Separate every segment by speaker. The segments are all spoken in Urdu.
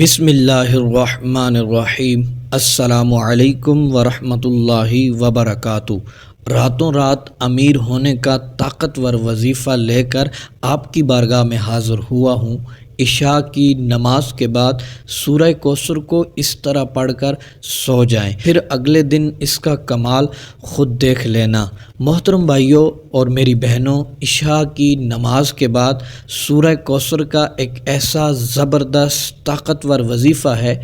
Speaker 1: بسم اللہ الرحمن الرحیم۔ السلام علیکم ورحمۃ اللہ وبرکاتہ۔ راتوں رات امیر ہونے کا طاقتور وظیفہ لے کر آپ کی بارگاہ میں حاضر ہوا ہوں۔ عشاء کی نماز کے بعد سورہ کوثر کو اس طرح پڑھ کر سو جائیں، پھر اگلے دن اس کا کمال خود دیکھ لینا۔ محترم بھائیوں اور میری بہنوں، عشاء کی نماز کے بعد سورہ کوثر کا ایک ایسا زبردست طاقتور وظیفہ ہے،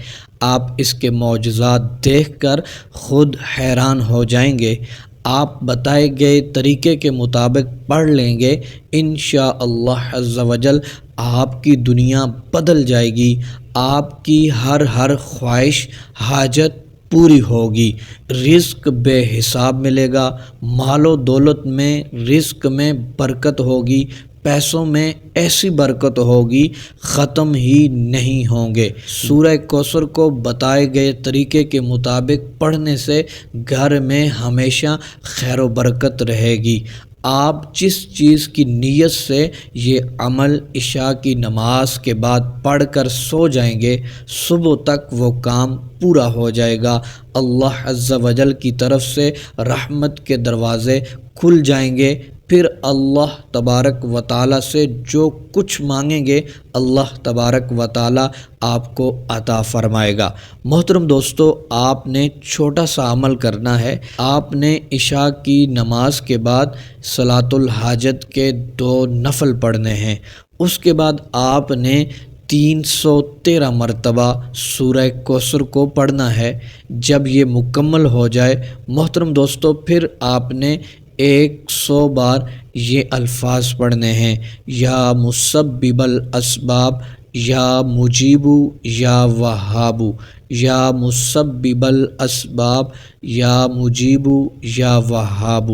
Speaker 1: آپ اس کے معجزات دیکھ کر خود حیران ہو جائیں گے۔ آپ بتائے گئے طریقے کے مطابق پڑھ لیں گے، انشاءاللہ عز و جل آپ کی دنیا بدل جائے گی، آپ کی ہر خواہش حاجت پوری ہوگی، رزق بے حساب ملے گا، مال و دولت میں رزق میں برکت ہوگی، پیسوں میں ایسی برکت ہوگی ختم ہی نہیں ہوں گے۔ سورہ کوثر کو بتائے گئے طریقے کے مطابق پڑھنے سے گھر میں ہمیشہ خیر و برکت رہے گی۔ آپ جس چیز کی نیت سے یہ عمل عشاء کی نماز کے بعد پڑھ کر سو جائیں گے، صبح تک وہ کام پورا ہو جائے گا۔ اللہ عز و جل کی طرف سے رحمت کے دروازے کھل جائیں گے، پھر اللہ تبارک و تعالیٰ سے جو کچھ مانگیں گے اللہ تبارک و تعالیٰ آپ کو عطا فرمائے گا۔ محترم دوستو، آپ نے چھوٹا سا عمل کرنا ہے۔ آپ نے عشاء کی نماز کے بعد صلاۃ الحاجت کے 2 نفل پڑھنے ہیں، اس کے بعد آپ نے 313 مرتبہ سورہ کوثر کو پڑھنا ہے۔ جب یہ مکمل ہو جائے محترم دوستو، پھر آپ نے 100 بار یہ الفاظ پڑھنے ہیں، یا مسبب الاسباب یا مجیب یا وہاب، یا مسبب الاسباب یا مجیب یا وہاب۔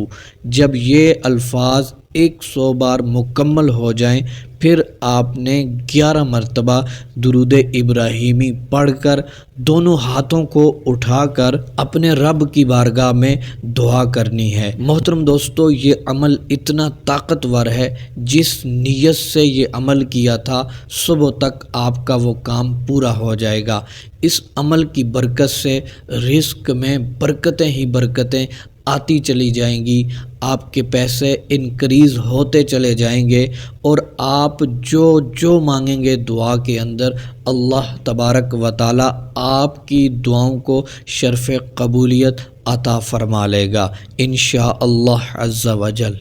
Speaker 1: جب یہ الفاظ 100 بار مکمل ہو جائیں، پھر آپ نے 11 مرتبہ درود ابراہیمی پڑھ کر دونوں ہاتھوں کو اٹھا کر اپنے رب کی بارگاہ میں دعا کرنی ہے۔ محترم دوستو، یہ عمل اتنا طاقتور ہے، جس نیت سے یہ عمل کیا تھا صبح تک آپ کا وہ کام پورا ہو جائے گا۔ اس عمل کی برکت سے رزق میں برکتیں ہی برکتیں آتی چلی جائیں گی، آپ کے پیسے انکریز ہوتے چلے جائیں گے، اور آپ جو مانگیں گے دعا کے اندر اللہ تبارک و تعالیٰ آپ کی دعاؤں کو شرف قبولیت عطا فرما لے گا انشاءاللہ عز و جل۔